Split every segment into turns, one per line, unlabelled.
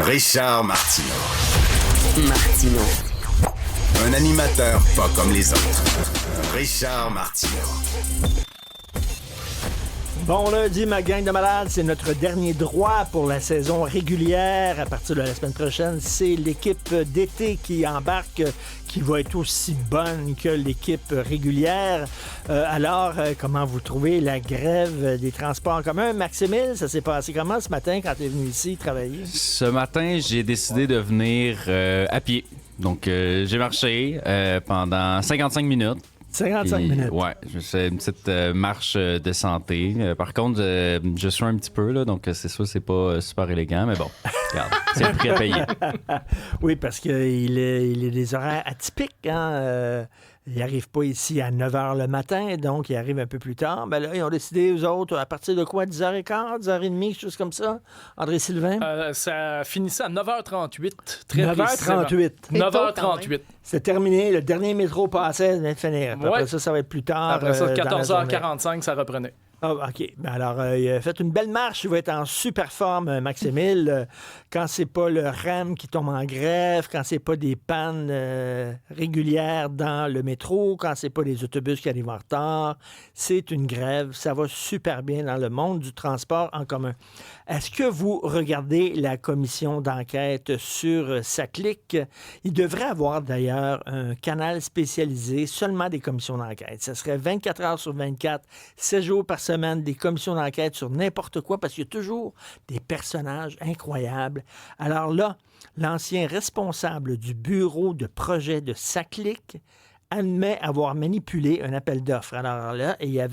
Richard Martineau.
Martineau.
Un animateur pas comme les autres. Richard Martineau.
Bon lundi, ma gang de malades, c'est notre dernier droit pour la saison régulière. À partir de la semaine prochaine, c'est l'équipe d'été qui embarque, qui va être aussi bonne que l'équipe régulière. Alors, comment vous trouvez la grève des transports en commun? Maximile, ça s'est passé comment ce matin quand tu es venu ici travailler?
Ce matin, j'ai décidé de venir à pied. Donc, j'ai marché pendant 55 minutes.
55 minutes.
Ouais, je fais une petite marche de santé. Par contre, je suis un petit peu, là, donc c'est sûr, c'est pas super élégant, mais bon, regarde, c'est le prix à payer.
Oui, parce qu'il est des horaires atypiques, hein? Il n'arrive pas ici à 9h le matin, donc il arrive un peu plus tard. Ben là, ils ont décidé, eux autres, à partir de quoi? 10h15, 10h30, quelque chose comme ça? André-Sylvain?
Ça finissait à 9h38, très
9h38.
9h38.
C'est terminé, le dernier métro passait, vient de finir.
Ouais.
Après ça va être plus tard.
Après ça,
dans la journée.
14h45, ça reprenait.
Ah, OK. Ben alors, il a fait une belle marche. Il va être en super forme, Maximile. Quand c'est pas le RAM qui tombe en grève, quand c'est pas des pannes régulières dans le métro, quand c'est pas les autobus qui arrivent en retard, c'est une grève. Ça va super bien dans le monde du transport en commun. Est-ce que vous regardez la commission d'enquête sur SACLIC? Il devrait avoir d'ailleurs un canal spécialisé, seulement des commissions d'enquête. Ça serait 24 heures sur 24, 7 jours par semaine, des commissions d'enquête sur n'importe quoi, parce qu'il y a toujours des personnages incroyables. Alors là, l'ancien responsable du bureau de projet de SACLIC admet avoir manipulé un appel d'offres. Alors là, il a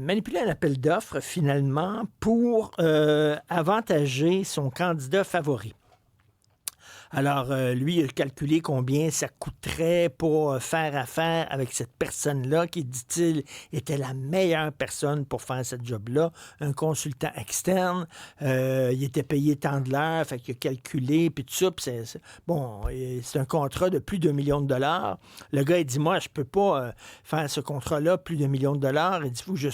manipulé un appel d'offres, finalement, pour avantager son candidat favori. Alors, lui, il a calculé combien ça coûterait pour faire affaire avec cette personne-là, qui, dit-il, était la meilleure personne pour faire ce job-là, un consultant externe. Il était payé tant de l'heure, fait qu'il a calculé, puis tout ça. Puis c'est un contrat de plus d'1 million de dollars. Le gars, il dit, moi, je peux pas faire ce contrat-là, plus d'1 million de dollars. Il dit, faut que je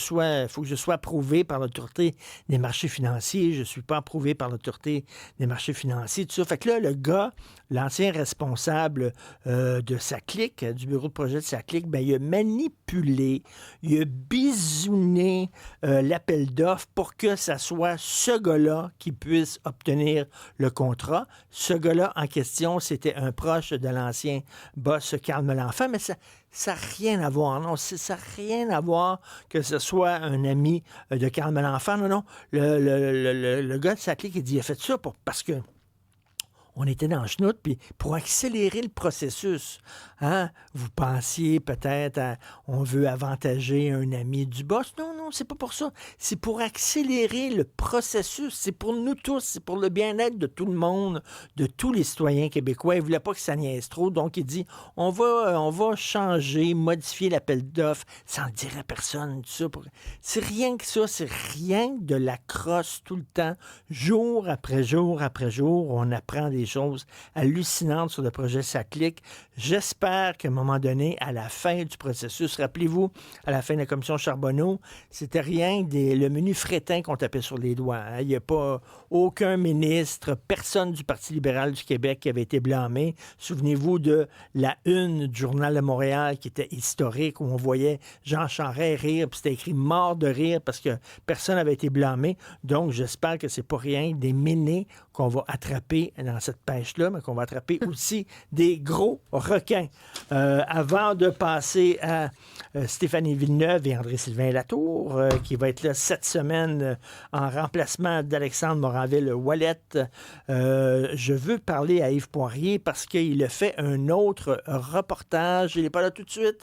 sois approuvé par l'autorité des marchés financiers. Je suis pas approuvé par l'autorité des marchés financiers, tout ça. Fait que là, le gars, l'ancien responsable de SACLIC, du bureau de projet de SACLIC, ben, il a manipulé, il a bisouné l'appel d'offres pour que ça soit ce gars-là qui puisse obtenir le contrat. Ce gars-là en question, c'était un proche de l'ancien boss Carl Melançon, mais ça n'a rien à voir, non. Ça n'a rien à voir que ce soit un ami de Carl Melançon. Non. Le gars de SACLIC, il dit, il a fait ça parce que on était dans le chenoute, puis pour accélérer le processus, hein, vous pensiez peut-être on veut avantager un ami du boss. Non, c'est pas pour ça. C'est pour accélérer le processus. C'est pour nous tous. C'est pour le bien-être de tout le monde, de tous les citoyens québécois. Il voulait pas que ça niaise trop. Donc, il dit, on va changer, modifier l'appel d'offres. Ça n'en dirait personne, tout ça. C'est rien que ça. C'est rien de la crosse tout le temps. Jour après jour après jour, on apprend des choses hallucinantes sur le projet SACLIC. J'espère qu'à un moment donné, à la fin du processus, rappelez-vous, à la fin de la commission Charbonneau, c'était rien le menu fretin qu'on tapait sur les doigts. Hein. Il n'y a pas aucun ministre, personne du Parti libéral du Québec qui avait été blâmé. Souvenez-vous de la une du Journal de Montréal qui était historique, où on voyait Jean Charest rire, puis c'était écrit « mort de rire » parce que personne n'avait été blâmé. Donc, j'espère que c'est pas rien des ménés qu'on va attraper dans cette pêche-là, mais qu'on va attraper aussi des gros requins. Avant de passer à Stéphanie Villeneuve et André-Sylvain Latour, qui va être là cette semaine en remplacement d'Alexandre Moranville-Ouellet, je veux parler à Yves Poirier parce qu'il a fait un autre reportage. Il n'est pas là tout de suite.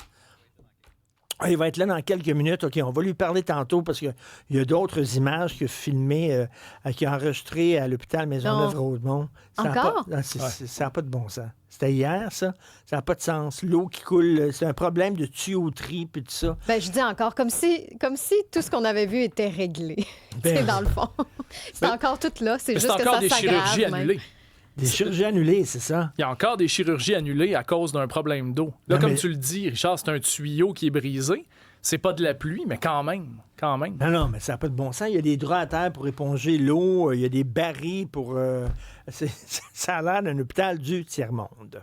Il va être là dans quelques minutes. OK, on va lui parler tantôt parce qu'il y a d'autres images qu'il a filmées, qu'il a enregistrées à l'hôpital Maisonneuve-Rosemont.
Encore?
Ça n'a pas de bon sens. C'était hier, ça. Ça n'a pas de sens. L'eau qui coule, c'est un problème de tuyauterie puis tout ça.
Ben, je dis encore, comme si tout ce qu'on avait vu était réglé. C'est dans le fond. C'est encore tout là. C'est juste que ça s'aggrave.
C'est encore des chirurgies annulées.
Des chirurgies annulées, c'est ça.
Il y a encore des chirurgies annulées à cause d'un problème d'eau. Là, comme tu le dis, Richard, c'est un tuyau qui est brisé. C'est pas de la pluie, mais quand même.
Non, mais ça n'a pas de bon sens. Il y a des draps à terre pour éponger l'eau. Il y a des barils pour... ça a l'air d'un hôpital du tiers-monde.